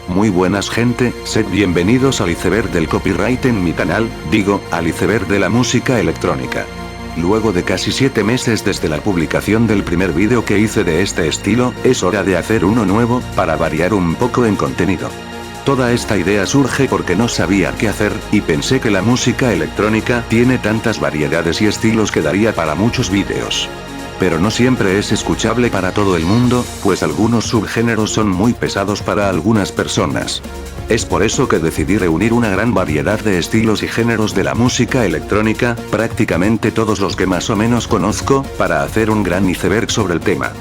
Muy buenas gente, sed bienvenidos al iceberg del copyright en mi canal, digo, al iceberg de la música electrónica. Luego de casi 7 meses desde la publicación del primer vídeo que hice de este estilo, es hora de hacer uno nuevo, para variar un poco en contenido. Toda esta idea surge porque no sabía qué hacer, y pensé que la música electrónica tiene tantas variedades y estilos que daría para muchos vídeos. Pero no siempre es escuchable para todo el mundo, pues algunos subgéneros son muy pesados para algunas personas. Es por eso que decidí reunir una gran variedad de estilos y géneros de la música electrónica, prácticamente todos los que más o menos conozco, para hacer un gran iceberg sobre el tema.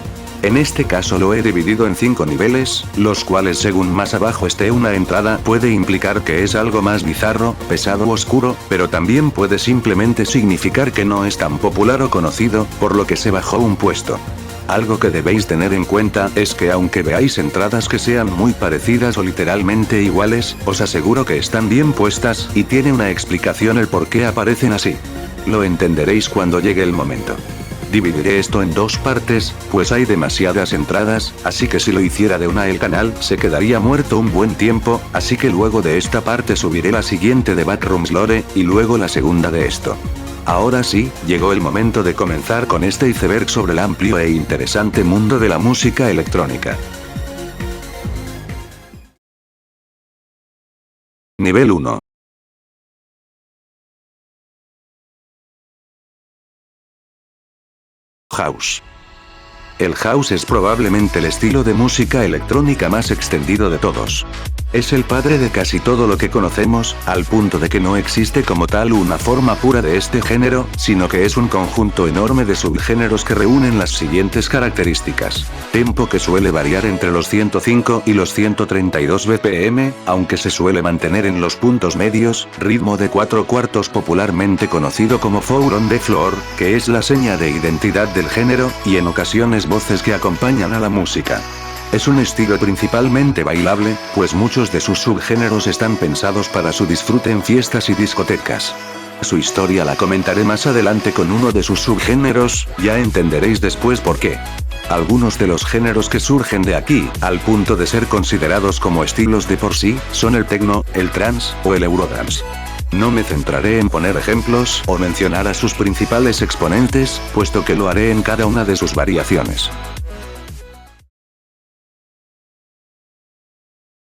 En este caso lo he dividido en 5 niveles, los cuales según más abajo esté una entrada puede implicar que es algo más bizarro, pesado o oscuro, pero también puede simplemente significar que no es tan popular o conocido, por lo que se bajó un puesto. Algo que debéis tener en cuenta es que aunque veáis entradas que sean muy parecidas o literalmente iguales, os aseguro que están bien puestas, y tiene una explicación el por qué aparecen así. Lo entenderéis cuando llegue el momento. Dividiré esto en 2 partes, pues hay demasiadas entradas, así que si lo hiciera de una el canal se quedaría muerto un buen tiempo, así que luego de esta parte subiré la siguiente de Backrooms Lore, y luego la segunda de esto. Ahora sí, llegó el momento de comenzar con este iceberg sobre el amplio e interesante mundo de la música electrónica. Nivel 1. House. El house es probablemente el estilo de música electrónica más extendido de todos. Es el padre de casi todo lo que conocemos, al punto de que no existe como tal una forma pura de este género, sino que es un conjunto enorme de subgéneros que reúnen las siguientes características. Tempo que suele variar entre los 105 y los 132 BPM, aunque se suele mantener en los puntos medios, ritmo de 4/4 popularmente conocido como 4 on the floor, que es la seña de identidad del género, y en ocasiones voces que acompañan a la música. Es un estilo principalmente bailable, pues muchos de sus subgéneros están pensados para su disfrute en fiestas y discotecas. Su historia la comentaré más adelante con uno de sus subgéneros, ya entenderéis después por qué. Algunos de los géneros que surgen de aquí, al punto de ser considerados como estilos de por sí, son el techno, el trance, o el eurodance. No me centraré en poner ejemplos o mencionar a sus principales exponentes, puesto que lo haré en cada una de sus variaciones.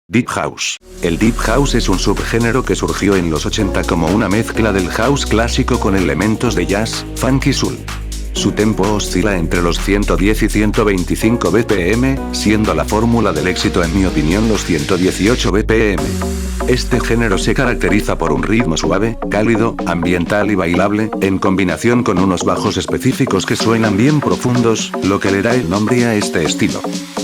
Deep House. El Deep House es un subgénero que surgió en los 80 como una mezcla del house clásico con elementos de jazz, funk y soul. Su tempo oscila entre los 110 y 125 BPM, siendo la fórmula del éxito en mi opinión los 118 BPM. Este género se caracteriza por un ritmo suave, cálido, ambiental y bailable, en combinación con unos bajos específicos que suenan bien profundos, lo que le da el nombre a este estilo.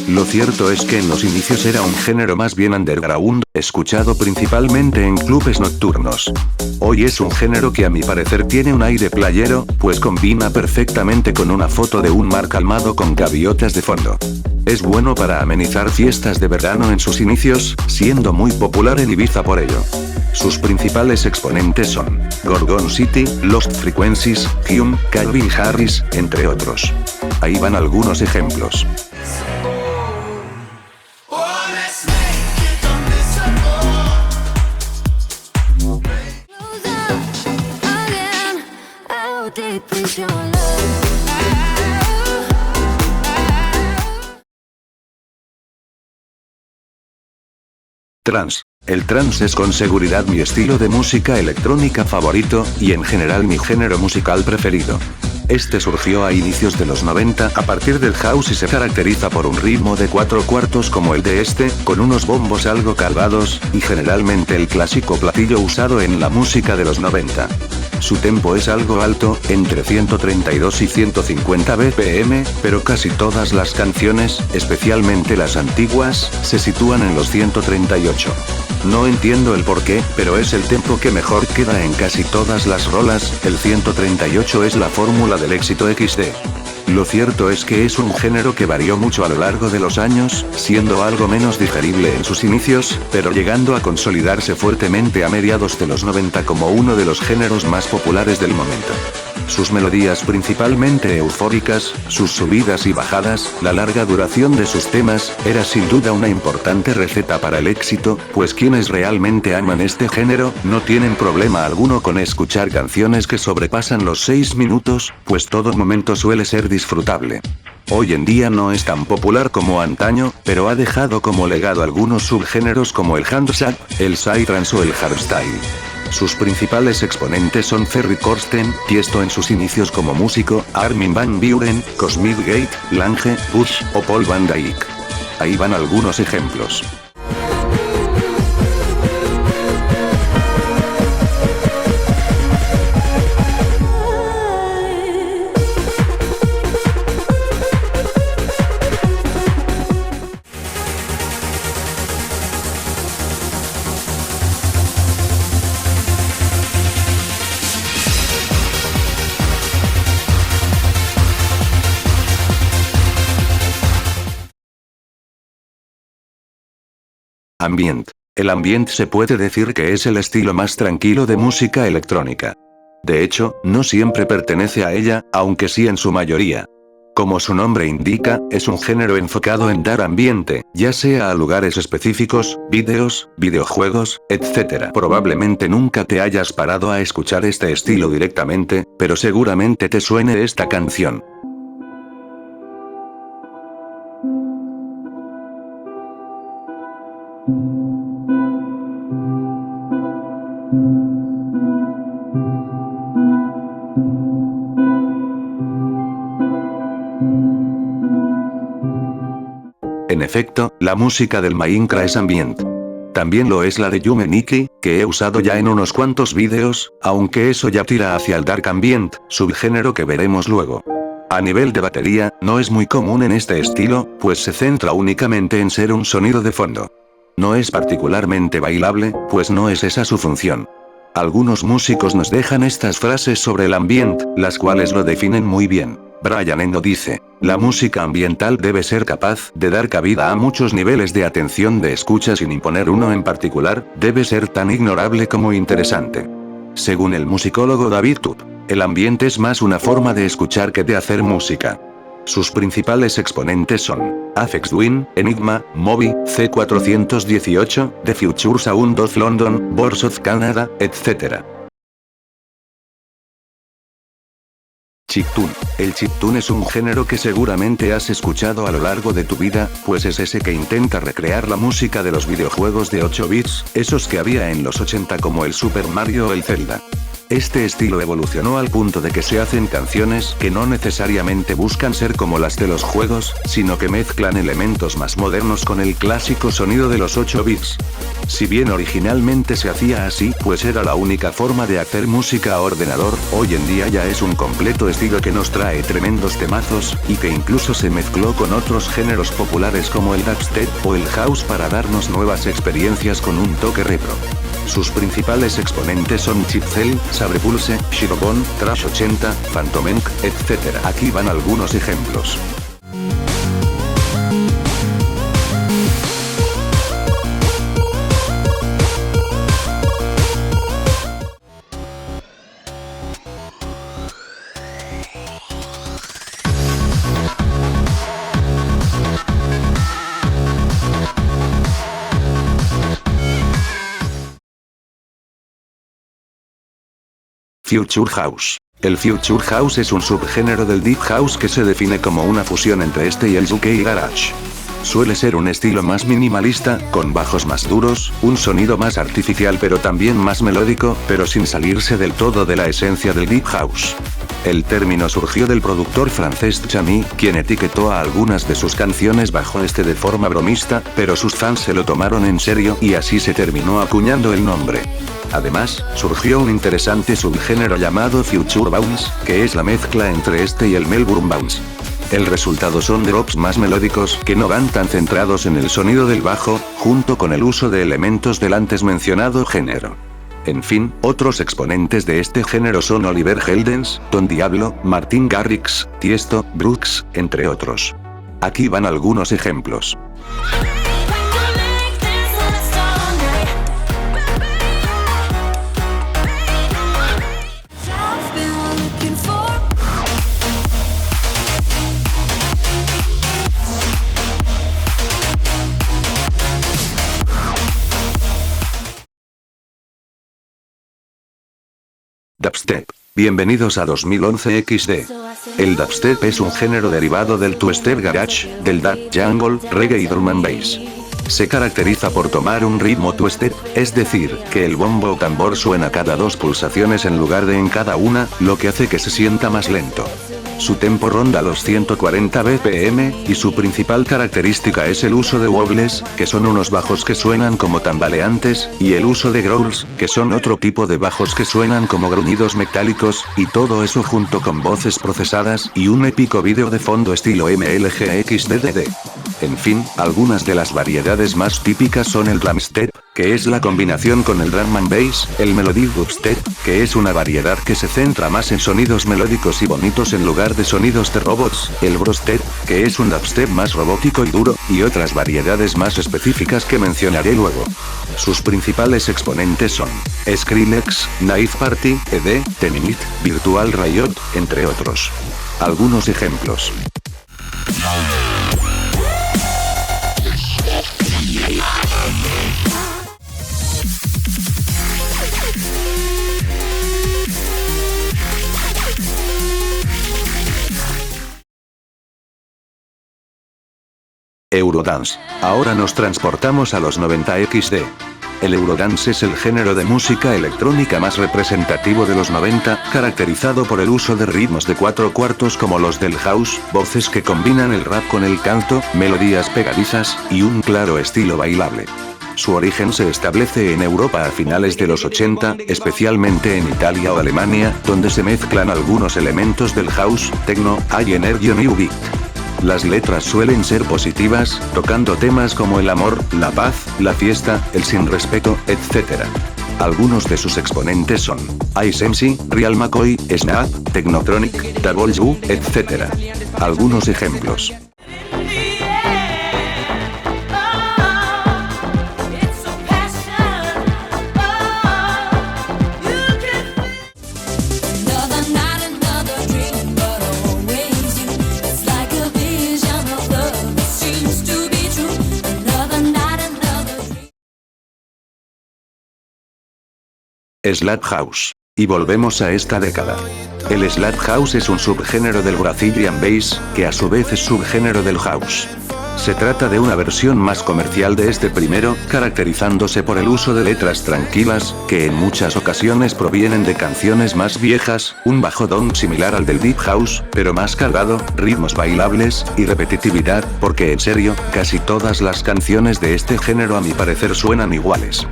Lo cierto es que en los inicios era un género más bien underground, escuchado principalmente en clubes nocturnos. Hoy es un género que a mi parecer tiene un aire playero, pues combina perfectamente con una foto de un mar calmado con gaviotas de fondo. Es bueno para amenizar fiestas de verano en sus inicios, siendo muy popular en Ibiza por ello. Sus principales exponentes son Gorgon City, Lost Frequencies, Hume, Calvin Harris, entre otros. Ahí van algunos ejemplos. Trance. El trance es con seguridad mi estilo de música electrónica favorito, y en general mi género musical preferido. Este surgió a inicios de los 90 a partir del house y se caracteriza por un ritmo de 4/4 como el de este, con unos bombos algo cargados, y generalmente el clásico platillo usado en la música de los 90. Su tempo es algo alto, entre 132 y 150 BPM, pero casi todas las canciones, especialmente las antiguas, se sitúan en los 138. No entiendo el porqué, pero es el tempo que mejor queda en casi todas las rolas, el 138 es la fórmula del éxito XD. Lo cierto es que es un género que varió mucho a lo largo de los años, siendo algo menos digerible en sus inicios, pero llegando a consolidarse fuertemente a mediados de los 90 como uno de los géneros más populares del momento. Sus melodías principalmente eufóricas, sus subidas y bajadas, la larga duración de sus temas, era sin duda una importante receta para el éxito, pues quienes realmente aman este género, no tienen problema alguno con escuchar canciones que sobrepasan los 6 minutos, pues todo momento suele ser disfrutable. Hoy en día no es tan popular como antaño, pero ha dejado como legado algunos subgéneros como el handsap, el psytrance o el hardstyle. Sus principales exponentes son Ferry Corsten, Tiesto en sus inicios como músico, Armin van Buuren, Cosmic Gate, Lange, Bush o Paul van Dyk. Ahí van algunos ejemplos. Ambient. El ambient se puede decir que es el estilo más tranquilo de música electrónica. De hecho, no siempre pertenece a ella, aunque sí en su mayoría. Como su nombre indica, es un género enfocado en dar ambiente, ya sea a lugares específicos, vídeos, videojuegos, etc. Probablemente nunca te hayas parado a escuchar este estilo directamente, pero seguramente te suene esta canción. En efecto, la música del Minecraft es ambient. También lo es la de Yume Nikki, que he usado ya en unos cuantos vídeos, aunque eso ya tira hacia el dark ambient, subgénero que veremos luego. A nivel de batería, no es muy común en este estilo, pues se centra únicamente en ser un sonido de fondo. No es particularmente bailable, pues no es esa su función. Algunos músicos nos dejan estas frases sobre el ambient, las cuales lo definen muy bien. Brian Eno dice, la música ambiental debe ser capaz de dar cabida a muchos niveles de atención de escucha sin imponer uno en particular, debe ser tan ignorable como interesante. Según el musicólogo David Tubb, el ambiente es más una forma de escuchar que de hacer música. Sus principales exponentes son Aphex Twin, Enigma, Moby, C418, The Future Sound of London, Boards of Canada, etc. Chiptune. El chiptune es un género que seguramente has escuchado a lo largo de tu vida, pues es ese que intenta recrear la música de los videojuegos de 8 bits, esos que había en los 80 como el Super Mario o el Zelda. Este estilo evolucionó al punto de que se hacen canciones que no necesariamente buscan ser como las de los juegos, sino que mezclan elementos más modernos con el clásico sonido de los 8 bits. Si bien originalmente se hacía así, pues era la única forma de hacer música a ordenador, hoy en día ya es un completo estilo que nos trae tremendos temazos, y que incluso se mezcló con otros géneros populares como el dubstep o el house para darnos nuevas experiencias con un toque retro. Sus principales exponentes son Chipcell, Sabrepulse, Shirobon, Trash 80, Phantomenk, etc. Aquí van algunos ejemplos. Future House. El Future House es un subgénero del Deep House que se define como una fusión entre este y el UK Garage. Suele ser un estilo más minimalista, con bajos más duros, un sonido más artificial pero también más melódico, pero sin salirse del todo de la esencia del Deep House. El término surgió del productor francés Chami, quien etiquetó a algunas de sus canciones bajo este de forma bromista, pero sus fans se lo tomaron en serio y así se terminó acuñando el nombre. Además, surgió un interesante subgénero llamado Future Bounce, que es la mezcla entre este y el Melbourne Bounce. El resultado son drops más melódicos que no van tan centrados en el sonido del bajo, junto con el uso de elementos del antes mencionado género. En fin, otros exponentes de este género son Oliver Heldens, Don Diablo, Martin Garrix, Tiesto, Brooks, entre otros. Aquí van algunos ejemplos. I've been looking for Dubstep. Bienvenidos a 2011 XD. El dubstep es un género derivado del two-step garage, del dub, jungle, reggae y drum and bass. Se caracteriza por tomar un ritmo two-step, es decir, que el bombo o tambor suena cada 2 pulsaciones en lugar de en cada una, lo que hace que se sienta más lento. Su tempo ronda los 140 BPM, y su principal característica es el uso de wobbles, que son unos bajos que suenan como tambaleantes, y el uso de growls, que son otro tipo de bajos que suenan como gruñidos metálicos, y todo eso junto con voces procesadas y un épico vídeo de fondo estilo MLGXDDD. En fin, algunas de las variedades más típicas son el drumstep, que es la combinación con el drum and bass, el melody dubstep, que es una variedad que se centra más en sonidos melódicos y bonitos en lugar de sonidos de robots, el brostep, que es un dubstep más robótico y duro, y otras variedades más específicas que mencionaré luego. Sus principales exponentes son Skrillex, Knife Party, ED, Teminit, Virtual Riot, entre otros. Algunos ejemplos. Eurodance. Ahora nos transportamos a los 90 XD. El Eurodance es el género de música electrónica más representativo de los 90, caracterizado por el uso de ritmos de 4/4 como los del house, voces que combinan el rap con el canto, melodías pegadizas, y un claro estilo bailable. Su origen se establece en Europa a finales de los 80, especialmente en Italia o Alemania, donde se mezclan algunos elementos del house, techno, high energy o new beat. Las letras suelen ser positivas, tocando temas como el amor, la paz, la fiesta, el sin respeto, etc. Algunos de sus exponentes son Ice MC, Real McCoy, Snap, Technotronic, Double U, etc. Algunos ejemplos. Slap House. Y volvemos a esta década. El Slap House es un subgénero del Brazilian Bass, que a su vez es subgénero del House. Se trata de una versión más comercial de este primero, caracterizándose por el uso de letras tranquilas, que en muchas ocasiones provienen de canciones más viejas, un bajo down similar al del Deep House, pero más cargado, ritmos bailables, y repetitividad, porque en serio, casi todas las canciones de este género a mi parecer suenan iguales.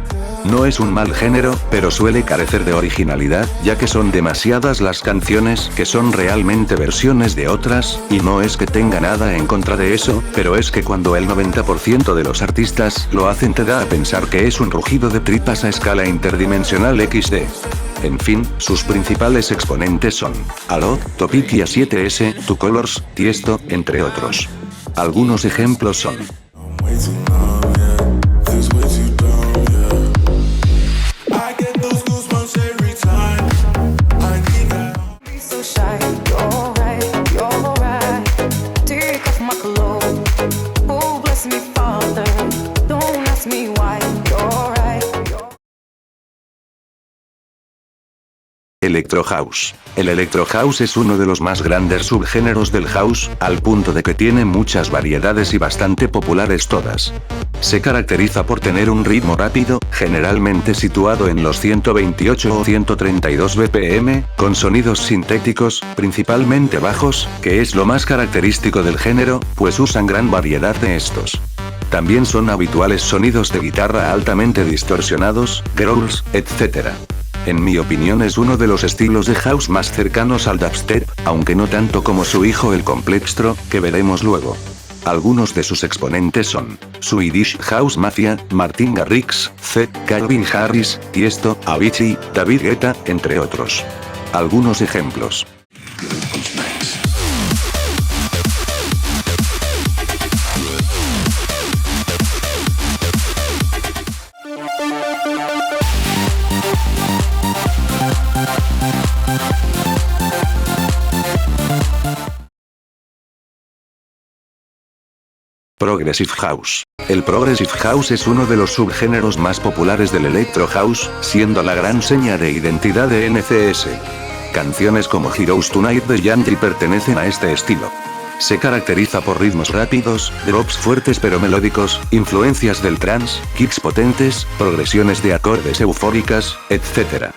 No es un mal género, pero suele carecer de originalidad, ya que son demasiadas las canciones que son realmente versiones de otras, y no es que tenga nada en contra de eso, pero es que cuando el 90% de los artistas lo hacen te da a pensar que es un rugido de tripas a escala interdimensional XD. En fin, sus principales exponentes son Alok, Topic y A7S, Two Colors, Tiesto, entre otros. Algunos ejemplos son Electro House. El Electro House es uno de los más grandes subgéneros del house, al punto de que tiene muchas variedades y bastante populares todas. Se caracteriza por tener un ritmo rápido, generalmente situado en los 128 o 132 BPM, con sonidos sintéticos, principalmente bajos, que es lo más característico del género, pues usan gran variedad de estos. También son habituales sonidos de guitarra altamente distorsionados, growls, etc. En mi opinión es uno de los estilos de house más cercanos al dubstep, aunque no tanto como su hijo el Complextro, que veremos luego. Algunos de sus exponentes son Swedish House Mafia, Martin Garrix, Calvin Harris, Tiesto, Avicii, David Guetta, entre otros. Algunos ejemplos. Progressive House. El Progressive House es uno de los subgéneros más populares del Electro House, siendo la gran seña de identidad de NCS. Canciones como Heroes Tonight de Yanti pertenecen a este estilo. Se caracteriza por ritmos rápidos, drops fuertes pero melódicos, influencias del trance, kicks potentes, progresiones de acordes eufóricas, etc.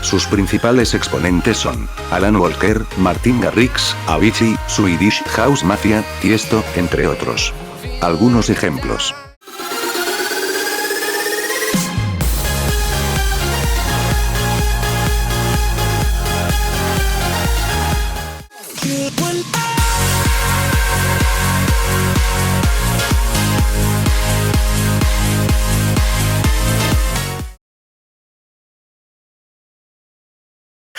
Sus principales exponentes son Alan Walker, Martin Garrix, Avicii, Swedish House Mafia, Tiesto, entre otros. Algunos ejemplos.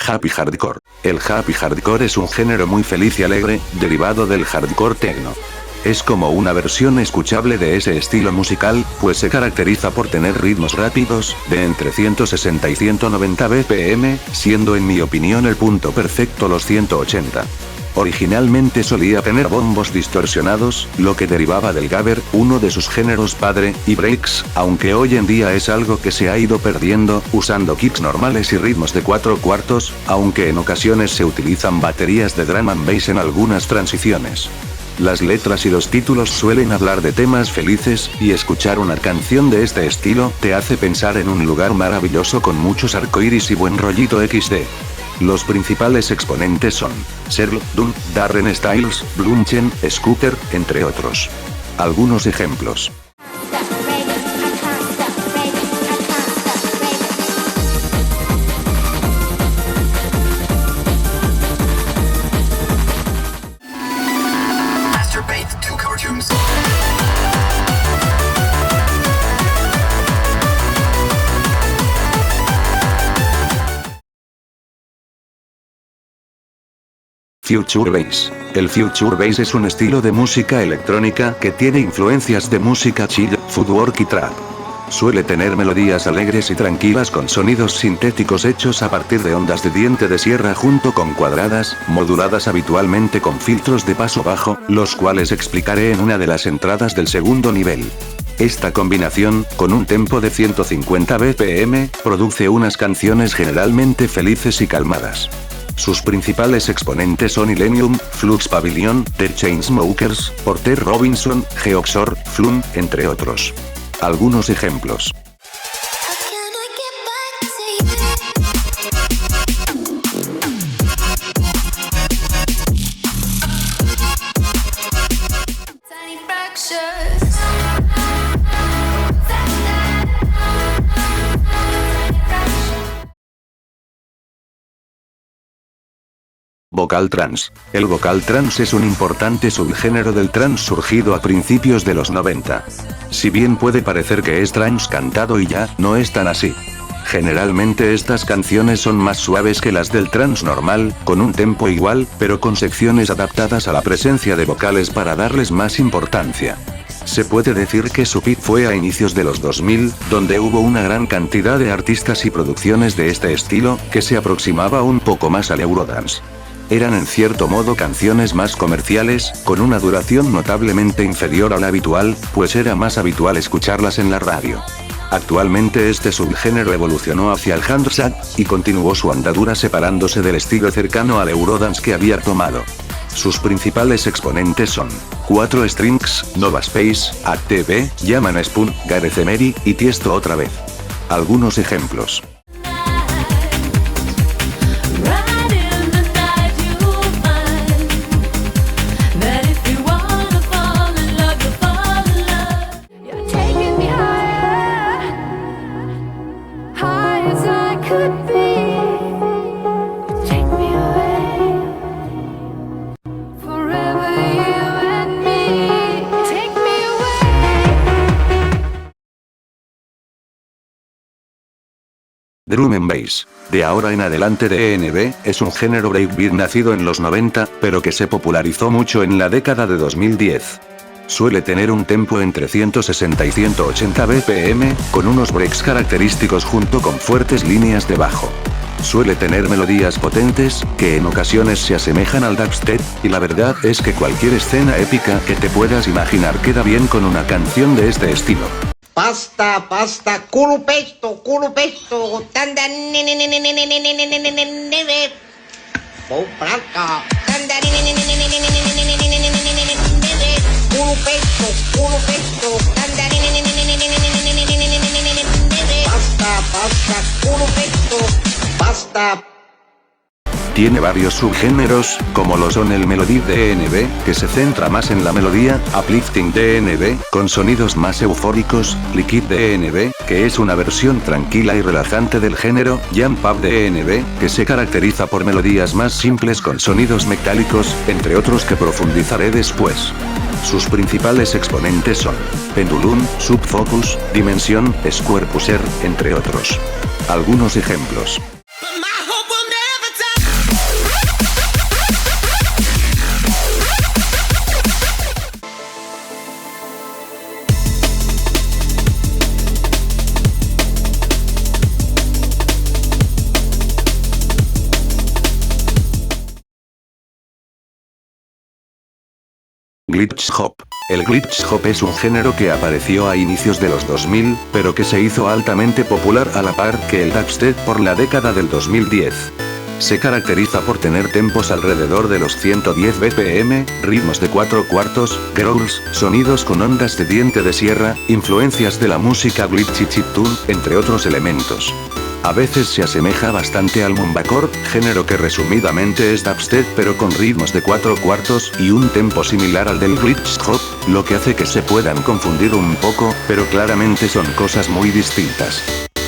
Happy Hardcore. El Happy Hardcore es un género muy feliz y alegre, derivado del hardcore techno. Es como una versión escuchable de ese estilo musical, pues se caracteriza por tener ritmos rápidos, de entre 160 y 190 BPM, siendo en mi opinión el punto perfecto los 180. Originalmente solía tener bombos distorsionados, lo que derivaba del gabber, uno de sus géneros padre, y breaks, aunque hoy en día es algo que se ha ido perdiendo, usando kicks normales y ritmos de 4/4, aunque en ocasiones se utilizan baterías de drum and bass en algunas transiciones. Las letras y los títulos suelen hablar de temas felices, y escuchar una canción de este estilo te hace pensar en un lugar maravilloso con muchos arcoíris y buen rollito XD. Los principales exponentes son Serl, Dunn, Darren Styles, Blumchen, Scooter, entre otros. Algunos ejemplos. Future Bass. El Future Bass es un estilo de música electrónica que tiene influencias de música chill, footwork y trap. Suele tener melodías alegres y tranquilas con sonidos sintéticos hechos a partir de ondas de diente de sierra junto con cuadradas, moduladas habitualmente con filtros de paso bajo, los cuales explicaré en una de las entradas del segundo nivel. Esta combinación, con un tempo de 150 BPM, produce unas canciones generalmente felices y calmadas. Sus principales exponentes son Illenium, Flux Pavilion, The Chainsmokers, Porter Robinson, Geoxor, Flum, entre otros. Algunos ejemplos. Vocal Trance. El Vocal Trance es un importante subgénero del trance surgido a principios de los 90. Si bien puede parecer que es trance cantado y ya, no es tan así. Generalmente estas canciones son más suaves que las del trance normal, con un tempo igual, pero con secciones adaptadas a la presencia de vocales para darles más importancia. Se puede decir que su peak fue a inicios de los 2000, donde hubo una gran cantidad de artistas y producciones de este estilo, que se aproximaba un poco más al Eurodance. Eran en cierto modo canciones más comerciales, con una duración notablemente inferior a la habitual, pues era más habitual escucharlas en la radio. Actualmente este subgénero evolucionó hacia el handsap, y continuó su andadura separándose del estilo cercano al Eurodance que había tomado. Sus principales exponentes son 4 Strings, Nova Space, ATV, Yaman Spoon, Gareth Emery, y Tiesto otra vez. Algunos ejemplos. Drum and Bass. De ahora en adelante DNB, es un género breakbeat nacido en los 90, pero que se popularizó mucho en la década de 2010. Suele tener un tempo entre 160 y 180 BPM, con unos breaks característicos junto con fuertes líneas de bajo. Suele tener melodías potentes, que en ocasiones se asemejan al dubstep, y la verdad es que cualquier escena épica que te puedas imaginar queda bien con una canción de este estilo. Pasta, pasta, culo pesto, tanda culo pesto, pasta, pasta, culo pesto, pasta. Tiene varios subgéneros, como lo son el Melody DNB, que se centra más en la melodía, Uplifting DNB, con sonidos más eufóricos, Liquid DNB, que es una versión tranquila y relajante del género, Jump Up DNB, que se caracteriza por melodías más simples con sonidos metálicos, entre otros que profundizaré después. Sus principales exponentes son Pendulum, Subfocus, Dimension, Square Pusher, entre otros. Algunos ejemplos. Glitch Hop. El glitch hop es un género que apareció a inicios de los 2000, pero que se hizo altamente popular a la par que el dubstep por la década del 2010. Se caracteriza por tener tempos alrededor de los 110 BPM, ritmos de 4/4, growls, sonidos con ondas de diente de sierra, influencias de la música glitch y chiptune, entre otros elementos. A veces se asemeja bastante al mumblecore, género que resumidamente es dubstep pero con ritmos de 4/4 y un tempo similar al del glitch hop, lo que hace que se puedan confundir un poco, pero claramente son cosas muy distintas.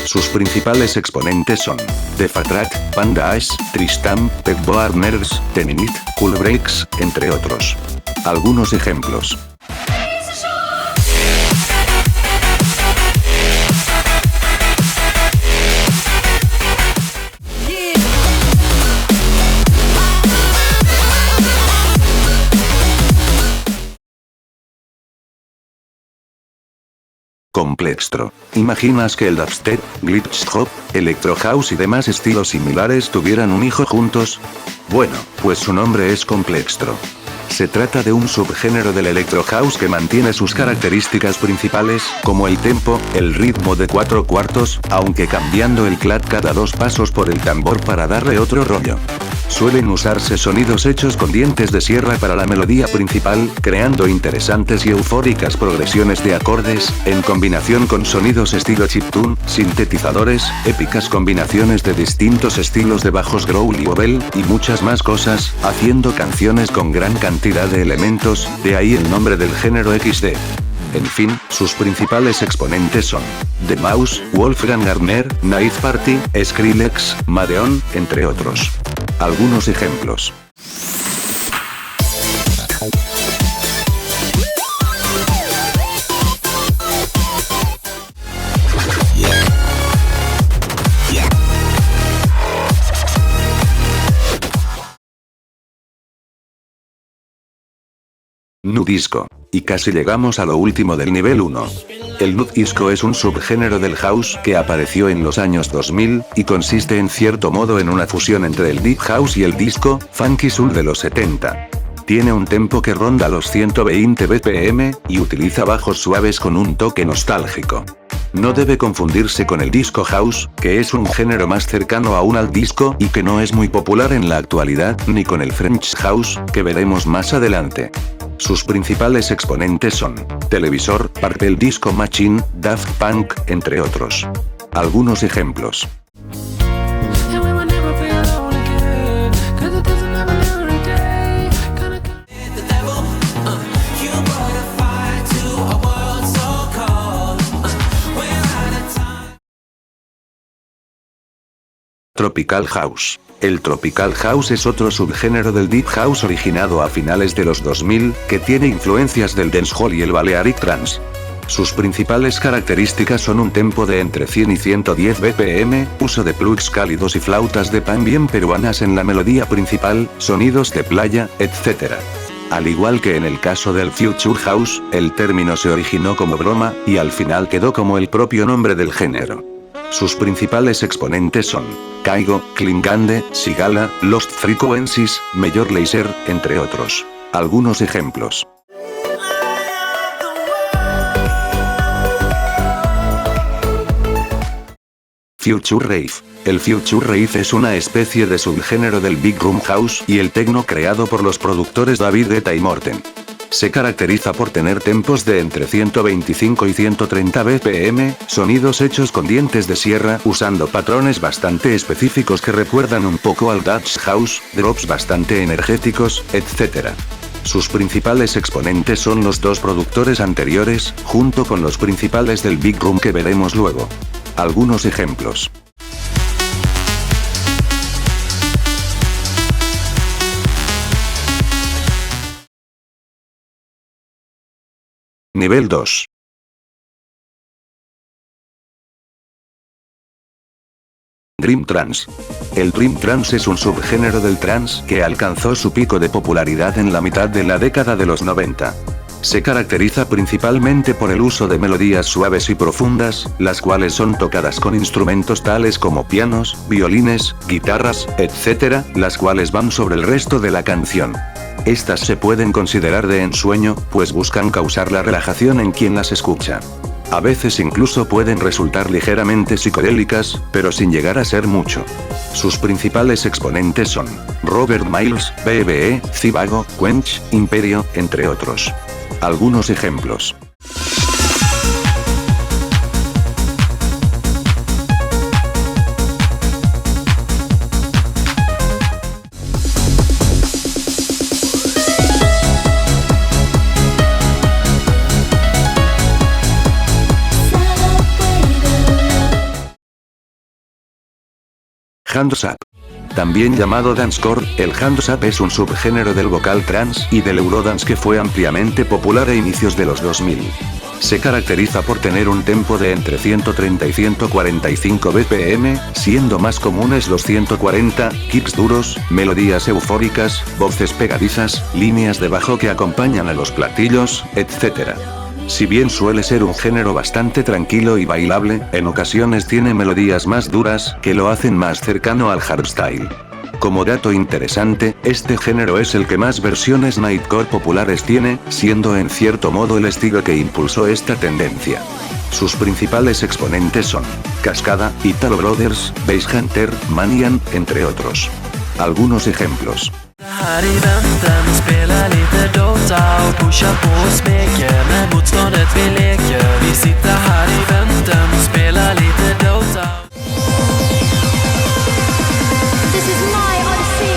Sus principales exponentes son Defatrat, Panda Ash, Tristam, Pegboard Nerds, Teninit, Cool Breaks, entre otros. Algunos ejemplos. Complextro. ¿Imaginas que el dubstep, glitch hop, electro house y demás estilos similares tuvieran un hijo juntos? Bueno, pues su nombre es Complextro. Se trata de un subgénero del electro house que mantiene sus características principales, como el tempo, el ritmo de 4/4, aunque cambiando el clap cada 2 pasos por el tambor para darle otro rollo. Suelen usarse sonidos hechos con dientes de sierra para la melodía principal, creando interesantes y eufóricas progresiones de acordes, en combinación con sonidos estilo chiptune, sintetizadores, épicas combinaciones de distintos estilos de bajos growl y wobble, y muchas más cosas, haciendo canciones con gran cantidad de elementos, de ahí el nombre del género XD. En fin, sus principales exponentes son The Mouse, Wolfgang Gartner, Night Party, Skrillex, Madeon, entre otros. Algunos ejemplos. Nu Disco. Y casi llegamos a lo último del nivel 1. El Nu Disco es un subgénero del house que apareció en los años 2000, y consiste en cierto modo en una fusión entre el deep house y el disco, funky soul de los 70. Tiene un tempo que ronda los 120 BPM, y utiliza bajos suaves con un toque nostálgico. No debe confundirse con el disco house, que es un género más cercano aún al disco y que no es muy popular en la actualidad, ni con el French house, que veremos más adelante. Sus principales exponentes son Televisor, Purple Disco Machine, Daft Punk, entre otros. Algunos ejemplos. Tropical House. El Tropical House es otro subgénero del Deep House originado a finales de los 2000, que tiene influencias del dancehall y el Balearic Trance. Sus principales características son un tempo de entre 100 y 110 BPM, uso de plugs cálidos y flautas de pan bien peruanas en la melodía principal, sonidos de playa, etc. Al igual que en el caso del Future House, el término se originó como broma, y al final quedó como el propio nombre del género. Sus principales exponentes son Kygo, Klingande, Sigala, Lost Frequencies, Major Lazer, entre otros. Algunos ejemplos. Future Rave. El Future Rave es una especie de subgénero del Big Room House y el techno creado por los productores David Guetta y Morten. Se caracteriza por tener tempos de entre 125 y 130 BPM, sonidos hechos con dientes de sierra usando patrones bastante específicos que recuerdan un poco al Dutch House, drops bastante energéticos, etc. Sus principales exponentes son los dos productores anteriores, junto con los principales del Big Room que veremos luego. Algunos ejemplos. Nivel 2. Dream Trance. El Dream Trance es un subgénero del trance que alcanzó su pico de popularidad en la mitad de la década de los 90. Se caracteriza principalmente por el uso de melodías suaves y profundas, las cuales son tocadas con instrumentos tales como pianos, violines, guitarras, etc., las cuales van sobre el resto de la canción. Estas se pueden considerar de ensueño, pues buscan causar la relajación en quien las escucha. A veces incluso pueden resultar ligeramente psicodélicas, pero sin llegar a ser mucho. Sus principales exponentes son Robert Miles, BBE, Zivago, Quench, Imperio, entre otros. Algunos ejemplos. Hands Up. También llamado dancecore, el hands up es un subgénero del vocal trance y del eurodance que fue ampliamente popular a inicios de los 2000. Se caracteriza por tener un tempo de entre 130 y 145 BPM, siendo más comunes los 140, kicks duros, melodías eufóricas, voces pegadizas, líneas de bajo que acompañan a los platillos, etc. Si bien suele ser un género bastante tranquilo y bailable, en ocasiones tiene melodías más duras, que lo hacen más cercano al hardstyle. Como dato interesante, este género es el que más versiones nightcore populares tiene, siendo en cierto modo el estilo que impulsó esta tendencia. Sus principales exponentes son Cascada, Italo Brothers, Basshunter, Manian, entre otros. Algunos ejemplos. Här i väntan och spela lite Dota och pusha på och smeker med motståndet vi leker. Vi sitter här i väntan och spela lite Dota. This is my Odyssey.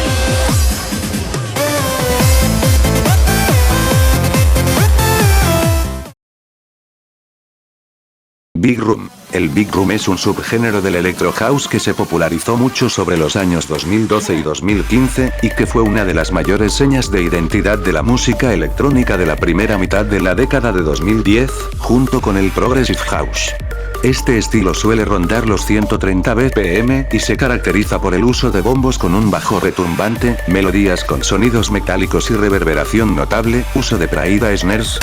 Big Room. El Big Room es un subgénero del Electro House que se popularizó mucho sobre los años 2012 y 2015, y que fue una de las mayores señas de identidad de la música electrónica de la primera mitad de la década de 2010, junto con el Progressive House. Este estilo suele rondar los 130 BPM y se caracteriza por el uso de bombos con un bajo retumbante, melodías con sonidos metálicos y reverberación notable, uso de Praida snares,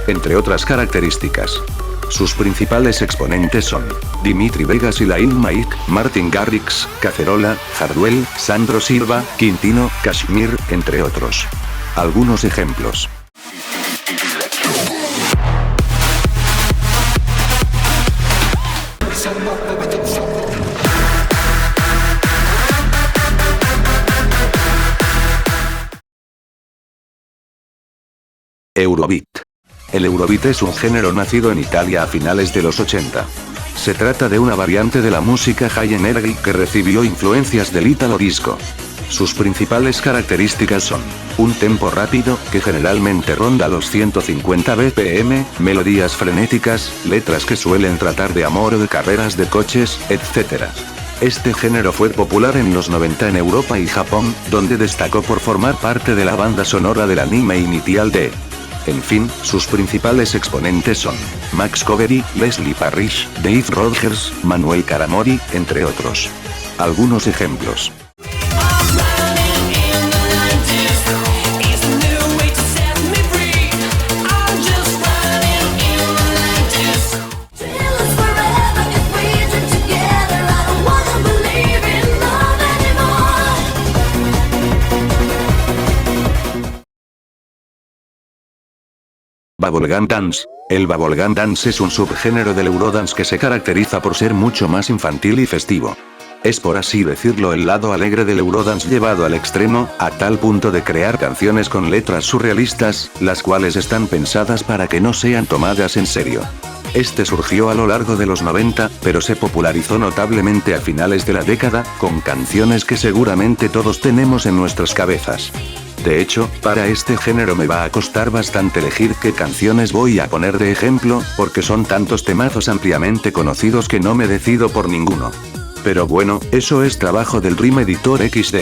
entre otras características. Sus principales exponentes son Dimitri Vegas y Lail Mike, Martin Garrix, Cacerola, Hardwell, Sandro Silva, Quintino, Kashmir, entre otros. Algunos ejemplos. Eurobeat. El Eurobeat es un género nacido en Italia a finales de los 80. Se trata de una variante de la música high energy que recibió influencias del Italo disco. Sus principales características son un tempo rápido, que generalmente ronda los 150 BPM, melodías frenéticas, letras que suelen tratar de amor o de carreras de coches, etc. Este género fue popular en los 90 en Europa y Japón, donde destacó por formar parte de la banda sonora del anime Initial D. En fin, sus principales exponentes son Max Covery, Leslie Parrish, Dave Rogers, Manuel Caramori, entre otros. Algunos ejemplos. Bubblegum Dance. El Bubblegum Dance es un subgénero del Eurodance que se caracteriza por ser mucho más infantil y festivo. Es, por así decirlo, el lado alegre del Eurodance llevado al extremo, a tal punto de crear canciones con letras surrealistas, las cuales están pensadas para que no sean tomadas en serio. Este surgió a lo largo de los 90, pero se popularizó notablemente a finales de la década, con canciones que seguramente todos tenemos en nuestras cabezas. De hecho, para este género me va a costar bastante elegir qué canciones voy a poner de ejemplo, porque son tantos temazos ampliamente conocidos que no me decido por ninguno. Pero bueno, eso es trabajo del Rime Editor XD.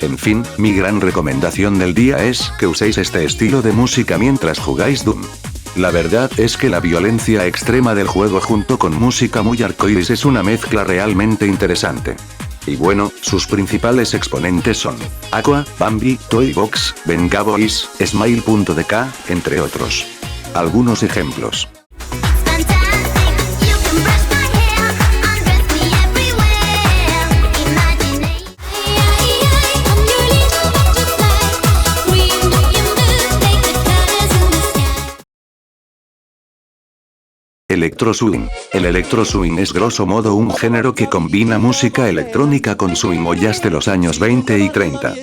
En fin, mi gran recomendación del día es que uséis este estilo de música mientras jugáis Doom. La verdad es que la violencia extrema del juego junto con música muy arcoíris es una mezcla realmente interesante. Y bueno, sus principales exponentes son Aqua, Bambi, Toybox, Venga Boys, Smile.dk, entre otros. Algunos ejemplos. Electro Swing. El Electro Swing es grosso modo un género que combina música electrónica con swing o jazz de los años 20 y 30.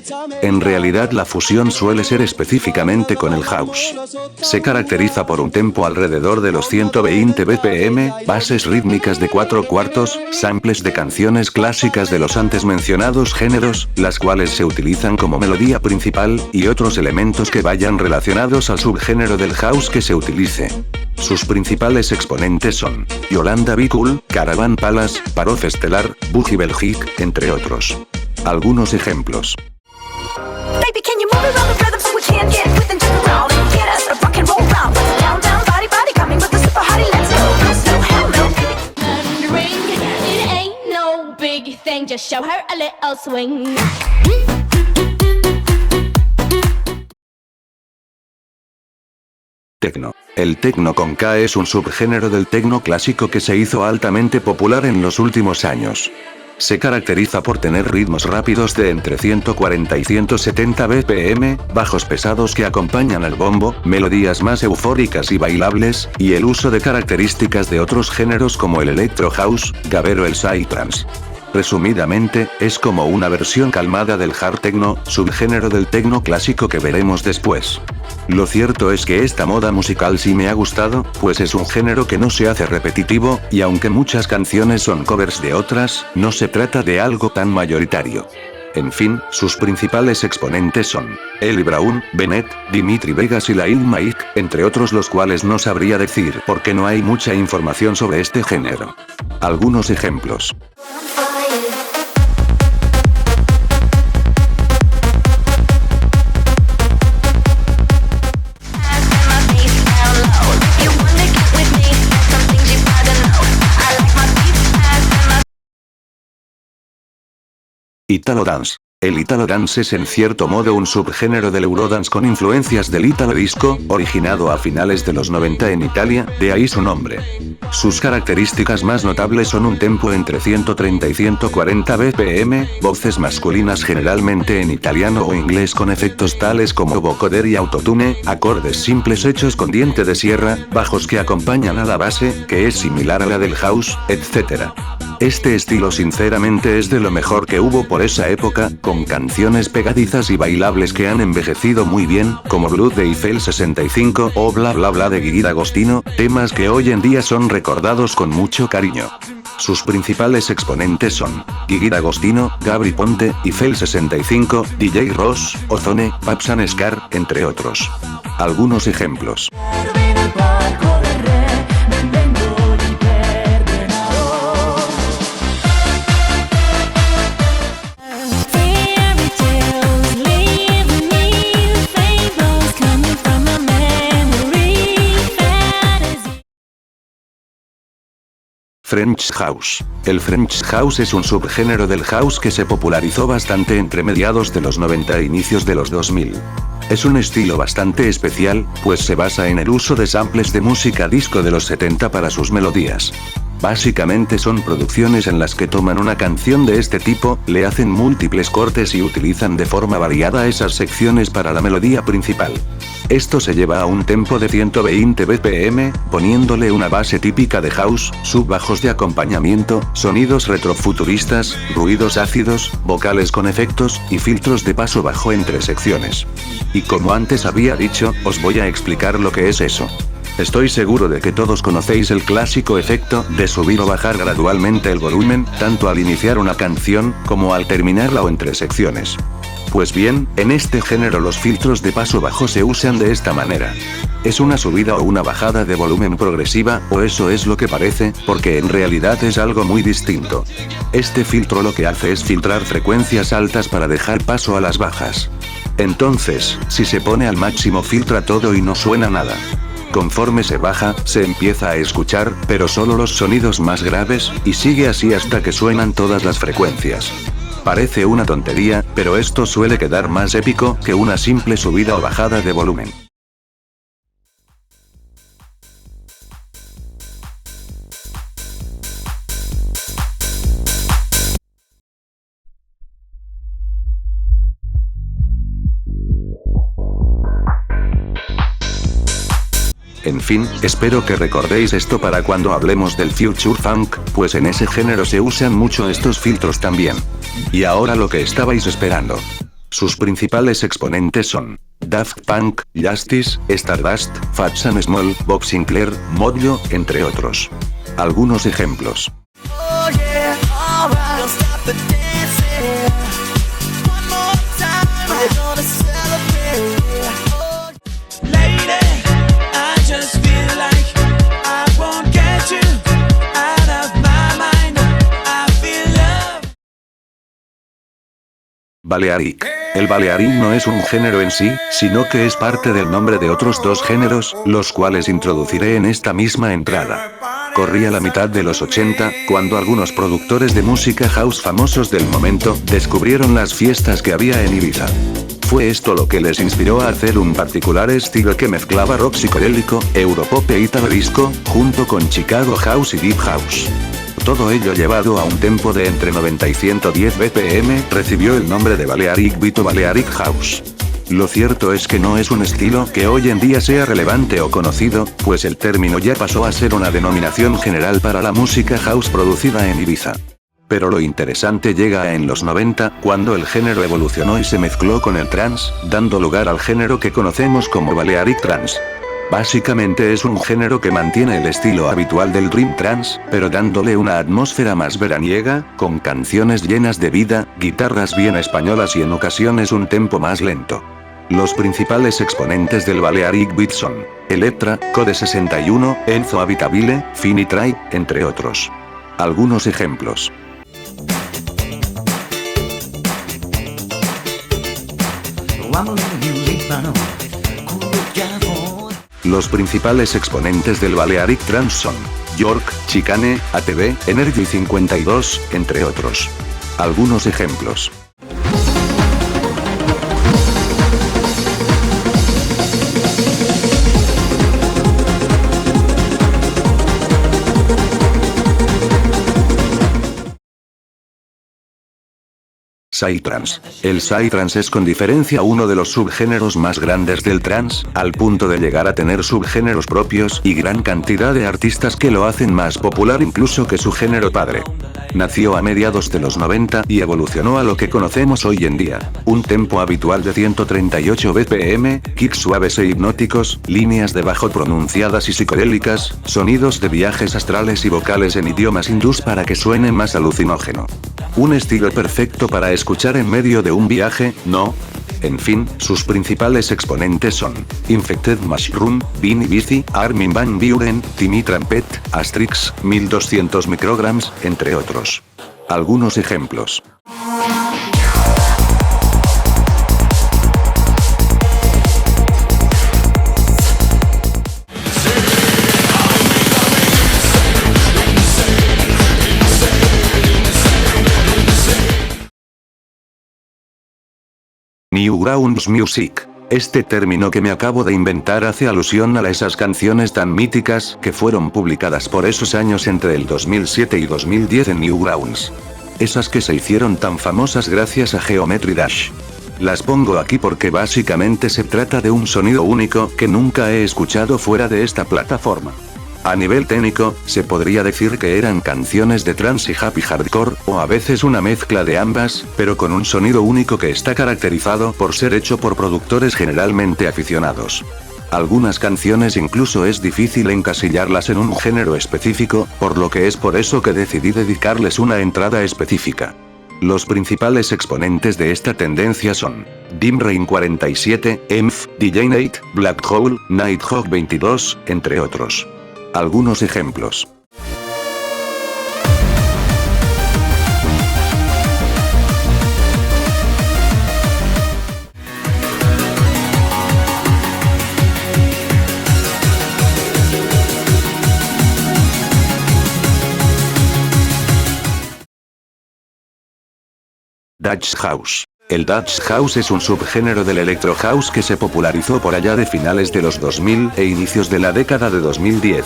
En realidad la fusión suele ser específicamente con el house. Se caracteriza por un tempo alrededor de los 120 BPM, bases rítmicas de 4/4, samples de canciones clásicas de los antes mencionados géneros, las cuales se utilizan como melodía principal, y otros elementos que vayan relacionados al subgénero del house que se utilice. Sus principales exponentes son Yolanda Be Cool, Caravan Palace, Parov Estelar, Boogie Belgique, entre otros. Algunos ejemplos. Baby, can you move around the rhythm so we can get with and jump around and get us a rock and roll round. Down, down, body, body, coming with the super hottie, let's go. No slow, hell no. Ring, it ain't no big thing, just show her a little swing. Tecno. El tecno con K es un subgénero del tecno clásico que se hizo altamente popular en los últimos años. Se caracteriza por tener ritmos rápidos de entre 140 y 170 BPM, bajos pesados que acompañan al bombo, melodías más eufóricas y bailables, y el uso de características de otros géneros como el electro house, gabber o el psytrance. Resumidamente, es como una versión calmada del hard techno, subgénero del techno clásico que veremos después. Lo cierto es que esta moda musical sí me ha gustado, pues es un género que no se hace repetitivo, y aunque muchas canciones son covers de otras, no se trata de algo tan mayoritario. En fin, sus principales exponentes son Eli Brown, Bennett, Dimitri Vegas y Lil Mike, entre otros, los cuales no sabría decir porque no hay mucha información sobre este género. Algunos ejemplos. Italo Dance. El Italo Dance es en cierto modo un subgénero del Eurodance con influencias del Italo Disco, originado a finales de los 90 en Italia, de ahí su nombre. Sus características más notables son un tempo entre 130 y 140 BPM, voces masculinas generalmente en italiano o inglés con efectos tales como vocoder y autotune, acordes simples hechos con diente de sierra, bajos que acompañan a la base, que es similar a la del house, etc. Este estilo sinceramente es de lo mejor que hubo por esa época, con canciones pegadizas y bailables que han envejecido muy bien, como Blue de Eiffel 65 o Bla Bla Bla de Gigi D'Agostino, temas que hoy en día son recordados con mucho cariño. Sus principales exponentes son Gigi D'Agostino, Gabry Ponte, Eiffel 65, DJ Ross, Ozone, Babs Scar, entre otros. Algunos ejemplos. French House. El French House es un subgénero del house que se popularizó bastante entre mediados de los 90 e inicios de los 2000. Es un estilo bastante especial, pues se basa en el uso de samples de música disco de los 70 para sus melodías. Básicamente son producciones en las que toman una canción de este tipo, le hacen múltiples cortes y utilizan de forma variada esas secciones para la melodía principal. Esto se lleva a un tempo de 120 BPM, poniéndole una base típica de house, subbajos de acompañamiento, sonidos retrofuturistas, ruidos ácidos, vocales con efectos, y filtros de paso bajo entre secciones. Y como antes había dicho, os voy a explicar lo que es eso. Estoy seguro de que todos conocéis el clásico efecto de subir o bajar gradualmente el volumen, tanto al iniciar una canción, como al terminarla o entre secciones. Pues bien, en este género los filtros de paso bajo se usan de esta manera. Es una subida o una bajada de volumen progresiva, o eso es lo que parece, porque en realidad es algo muy distinto. Este filtro lo que hace es filtrar frecuencias altas para dejar paso a las bajas. Entonces, si se pone al máximo filtra todo y no suena nada. Conforme se baja, se empieza a escuchar, pero solo los sonidos más graves, y sigue así hasta que suenan todas las frecuencias. Parece una tontería, pero esto suele quedar más épico que una simple subida o bajada de volumen. En fin, espero que recordéis esto para cuando hablemos del Future Funk, pues en ese género se usan mucho estos filtros también. Y ahora lo que estabais esperando. Sus principales exponentes son Daft Punk, Justice, Stardust, Fat Sam Small, Bob Sinclair, Modjo, entre otros. Algunos ejemplos. Balearic. El Balearic no es un género en sí, sino que es parte del nombre de otros dos géneros, los cuales introduciré en esta misma entrada. Corría la mitad de los 80, cuando algunos productores de música house famosos del momento, descubrieron las fiestas que había en Ibiza. Fue esto lo que les inspiró a hacer un particular estilo que mezclaba rock psicodélico, europop e italo disco, junto con Chicago House y Deep House. Todo ello llevado a un tempo de entre 90 y 110 BPM, recibió el nombre de Balearic Beat o Balearic House. Lo cierto es que no es un estilo que hoy en día sea relevante o conocido, pues el término ya pasó a ser una denominación general para la música house producida en Ibiza. Pero lo interesante llega en los 90, cuando el género evolucionó y se mezcló con el trance, dando lugar al género que conocemos como Balearic Trance. Básicamente es un género que mantiene el estilo habitual del Dream Trance, pero dándole una atmósfera más veraniega, con canciones llenas de vida, guitarras bien españolas y en ocasiones un tempo más lento. Los principales exponentes del Balearic Beat son Electra, Code 61, Enzo Abitabile, Finitry, entre otros. Algunos ejemplos. Los principales exponentes del Balearic Trance son York, Chicane, ATV, Energy 52, entre otros. Algunos ejemplos. Psytrance. El Psytrance es con diferencia uno de los subgéneros más grandes del trance, al punto de llegar a tener subgéneros propios y gran cantidad de artistas que lo hacen más popular incluso que su género padre. Nació a mediados de los 90 y evolucionó a lo que conocemos hoy en día. Un tempo habitual de 138 BPM, kicks suaves e hipnóticos, líneas de bajo pronunciadas y psicodélicas, sonidos de viajes astrales y vocales en idiomas hindús para que suene más alucinógeno. Un estilo perfecto para escuchar en medio de un viaje, ¿no? En fin, sus principales exponentes son Infected Mushroom, Vinny Vici, Armin van Buuren, Timmy Trumpet, Astrix, 1200 micrograms, entre otros. Algunos ejemplos. Newgrounds Music. Este término que me acabo de inventar hace alusión a esas canciones tan míticas que fueron publicadas por esos años entre el 2007 y 2010 en Newgrounds. Esas que se hicieron tan famosas gracias a Geometry Dash. Las pongo aquí porque básicamente se trata de un sonido único que nunca he escuchado fuera de esta plataforma. A nivel técnico, se podría decir que eran canciones de trance y happy hardcore, o a veces una mezcla de ambas, pero con un sonido único que está caracterizado por ser hecho por productores generalmente aficionados. Algunas canciones incluso es difícil encasillarlas en un género específico, por lo que es por eso que decidí dedicarles una entrada específica. Los principales exponentes de esta tendencia son Dim Rain 47, Emph, DJ Nate, Black Hole, Nighthawk 22, entre otros. Algunos ejemplos. Dutch House. El Dutch House es un subgénero del Electro House que se popularizó por allá de finales de los 2000 e inicios de la década de 2010.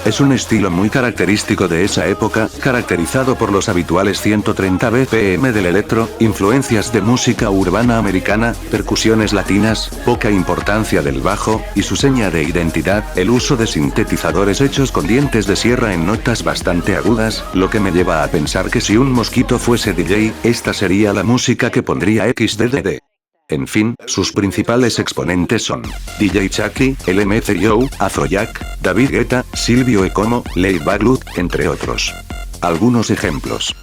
Es un estilo muy característico de esa época, caracterizado por los habituales 130 BPM del electro, influencias de música urbana americana, percusiones latinas, poca importancia del bajo, y su seña de identidad, el uso de sintetizadores hechos con dientes de sierra en notas bastante agudas, lo que me lleva a pensar que si un mosquito fuese DJ, esta sería la música que pondría XDDD. En fin, sus principales exponentes son DJ Chucky, LMFAO, Afrojack, David Guetta, Silvio Ecomo, Leigh Baglut, entre otros. Algunos ejemplos.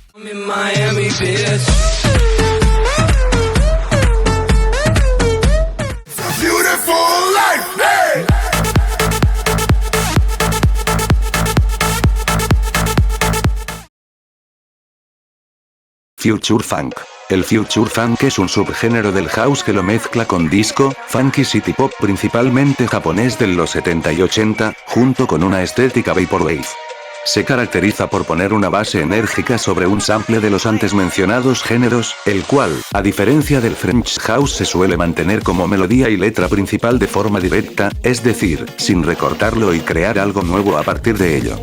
Future Funk. El Future Funk es un subgénero del house que lo mezcla con disco, funk y city pop principalmente japonés de los 70 y 80, junto con una estética vaporwave. Se caracteriza por poner una base enérgica sobre un sample de los antes mencionados géneros, el cual, a diferencia del French House, se suele mantener como melodía y letra principal de forma directa, es decir, sin recortarlo y crear algo nuevo a partir de ello.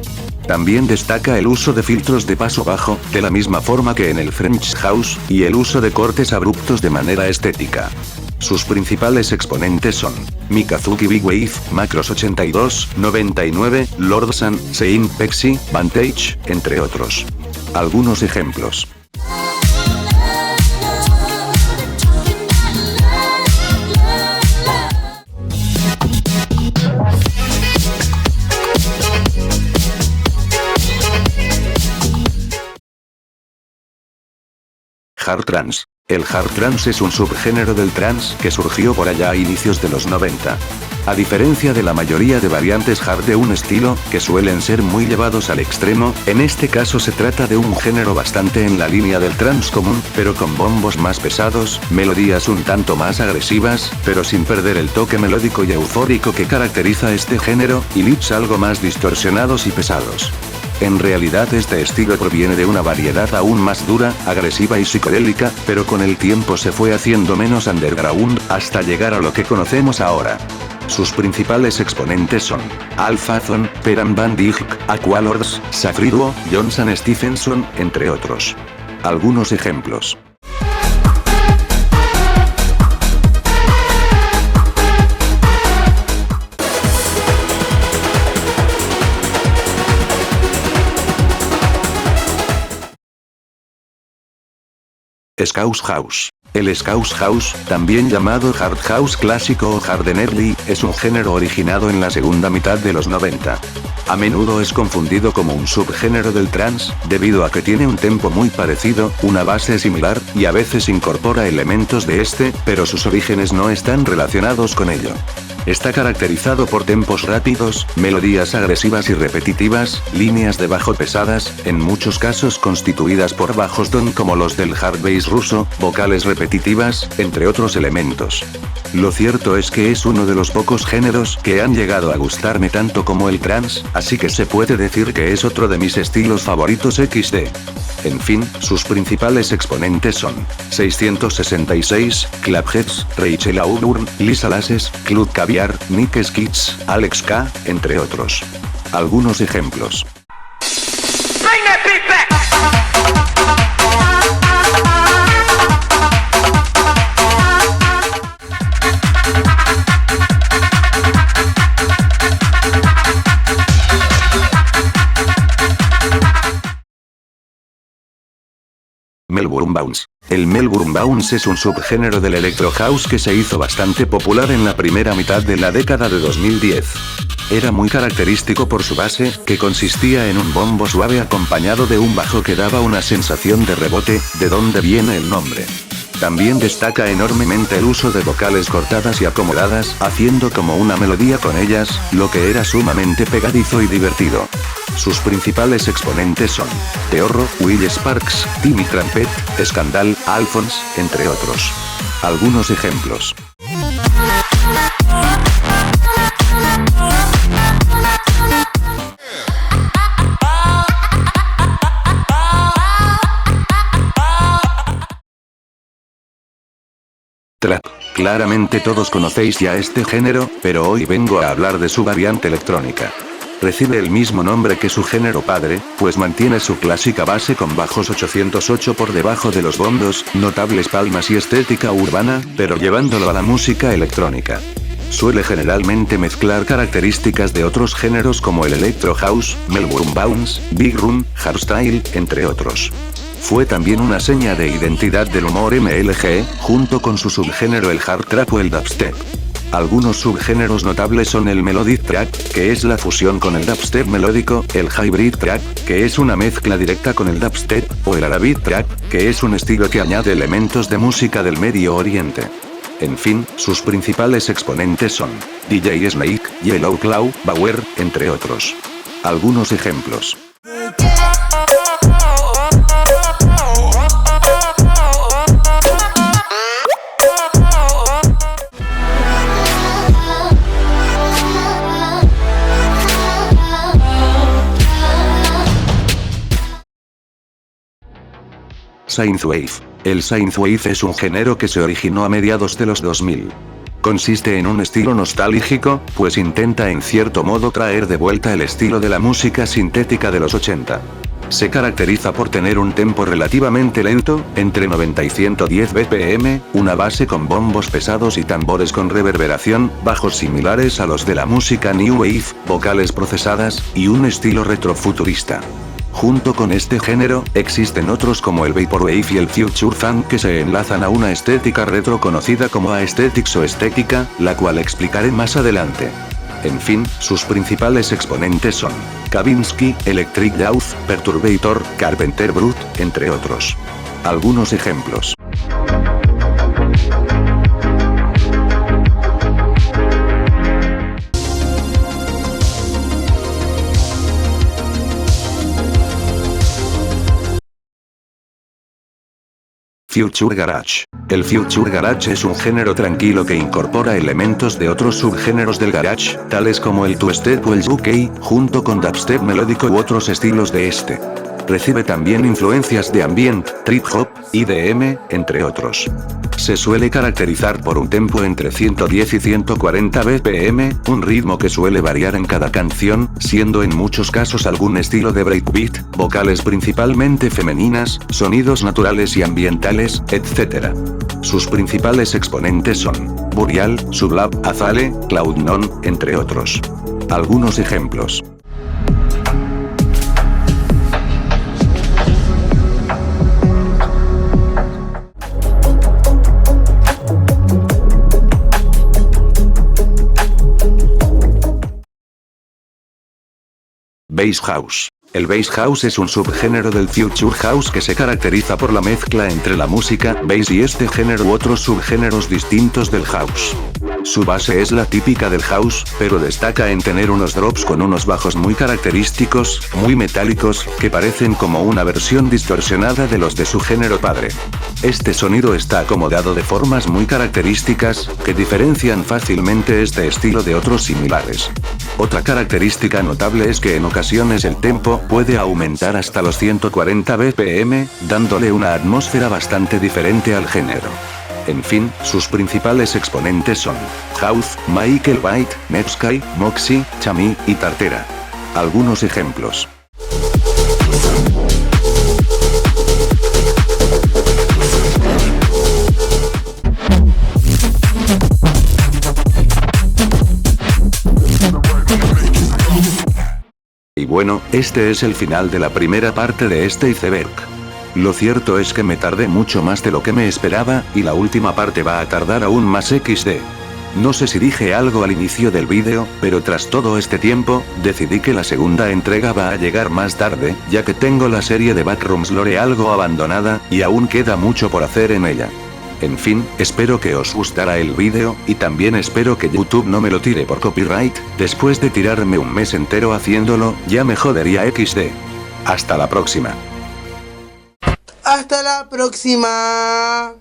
También destaca el uso de filtros de paso bajo, de la misma forma que en el French House, y el uso de cortes abruptos de manera estética. Sus principales exponentes son Mikazuki Big Wave, Macros 82, 99, Lord Sun, Sein Pexi, Vantage, entre otros. Algunos ejemplos. Hard Trance. El Hard Trance es un subgénero del trance que surgió por allá a inicios de los 90. A diferencia de la mayoría de variantes hard de un estilo, que suelen ser muy llevados al extremo, en este caso se trata de un género bastante en la línea del trance común, pero con bombos más pesados, melodías un tanto más agresivas, pero sin perder el toque melódico y eufórico que caracteriza este género, y leads algo más distorsionados y pesados. En realidad este estilo proviene de una variedad aún más dura, agresiva y psicodélica, pero con el tiempo se fue haciendo menos underground, hasta llegar a lo que conocemos ahora. Sus principales exponentes son Alphathon, Peran Van Dijk, Aqualords, Safriduo, Johnson Stephenson, entre otros. Algunos ejemplos. Scouse House. El Scouse House, también llamado Hard House clásico o Hard and Early, es un género originado en la segunda mitad de los 90. A menudo es confundido como un subgénero del trance, debido a que tiene un tempo muy parecido, una base similar, y a veces incorpora elementos de este, pero sus orígenes no están relacionados con ello. Está caracterizado por tempos rápidos, melodías agresivas y repetitivas, líneas de bajo pesadas, en muchos casos constituidas por bajos don como los del hard bass ruso, vocales repetitivas, entre otros elementos. Lo cierto es que es uno de los pocos géneros que han llegado a gustarme tanto como el trance, así que se puede decir que es otro de mis estilos favoritos XD. En fin, sus principales exponentes son 666, Clapheads, Rachel Auburn, Lisa Lasses, Club Caviar, Nick Skits, Alex K, entre otros. Algunos ejemplos. Melbourne Bounce. El Melbourne Bounce es un subgénero del Electro House que se hizo bastante popular en la primera mitad de la década de 2010. Era muy característico por su base, que consistía en un bombo suave acompañado de un bajo que daba una sensación de rebote, de donde viene el nombre. También destaca enormemente el uso de vocales cortadas y acomodadas, haciendo como una melodía con ellas, lo que era sumamente pegadizo y divertido. Sus principales exponentes son Teorro, Will Sparks, Timmy Trumpet, Scandal, Alphonse, entre otros. Algunos ejemplos. Trap. Claramente todos conocéis ya este género, pero hoy vengo a hablar de su variante electrónica. Recibe el mismo nombre que su género padre, pues mantiene su clásica base con bajos 808 por debajo de los bondos, notables palmas y estética urbana, pero llevándolo a la música electrónica. Suele generalmente mezclar características de otros géneros como el Electro House, Melbourne Bounce, Big Room, Hardstyle, entre otros. Fue también una seña de identidad del humor MLG, junto con su subgénero el hard trap o el dubstep. Algunos subgéneros notables son el melodic track, que es la fusión con el dubstep melódico, el hybrid track, que es una mezcla directa con el dubstep, o el arabic track, que es un estilo que añade elementos de música del Medio Oriente. En fin, sus principales exponentes son DJ Snake, Yellow Claw, Bauer, entre otros. Algunos ejemplos. Synthwave. El Synthwave es un género que se originó a mediados de los 2000. Consiste en un estilo nostálgico, pues intenta en cierto modo traer de vuelta el estilo de la música sintética de los 80. Se caracteriza por tener un tempo relativamente lento, entre 90 y 110 BPM, una base con bombos pesados y tambores con reverberación, bajos similares a los de la música New Wave, vocales procesadas, y un estilo retrofuturista. Junto con este género, existen otros como el Vaporwave y el Future Funk que se enlazan a una estética retro conocida como aesthetics o estética, la cual explicaré más adelante. En fin, sus principales exponentes son Kavinsky, Electric Youth, Perturbator, Carpenter Brut, entre otros. Algunos ejemplos. Future Garage. El Future Garage es un género tranquilo que incorpora elementos de otros subgéneros del garage, tales como el two-step o el UK, junto con dubstep melódico u otros estilos de este. Recibe también influencias de ambient, trip hop, IDM, entre otros. Se suele caracterizar por un tempo entre 110 y 140 BPM, un ritmo que suele variar en cada canción, siendo en muchos casos algún estilo de breakbeat, vocales principalmente femeninas, sonidos naturales y ambientales, etc. Sus principales exponentes son Burial, Sublab, Azale, Cloud9, entre otros. Algunos ejemplos. Bass House. El Bass House es un subgénero del Future House que se caracteriza por la mezcla entre la música bass y este género u otros subgéneros distintos del house. Su base es la típica del house, pero destaca en tener unos drops con unos bajos muy característicos, muy metálicos, que parecen como una versión distorsionada de los de su género padre. Este sonido está acomodado de formas muy características, que diferencian fácilmente este estilo de otros similares. Otra característica notable es que en ocasiones el tempo puede aumentar hasta los 140 BPM, dándole una atmósfera bastante diferente al género. En fin, sus principales exponentes son House, Michael White, Netsky, Moxie, Chami y Tartera. Algunos ejemplos. Y bueno, este es el final de la primera parte de este iceberg. Lo cierto es que me tardé mucho más de lo que me esperaba, y la última parte va a tardar aún más XD. No sé si dije algo al inicio del vídeo, pero tras todo este tiempo, decidí que la segunda entrega va a llegar más tarde, ya que tengo la serie de Backrooms Lore algo abandonada, y aún queda mucho por hacer en ella. En fin, espero que os gustara el vídeo, y también espero que YouTube no me lo tire por copyright. Después de tirarme un mes entero haciéndolo, ya me jodería XD. Hasta la próxima. Hasta la próxima.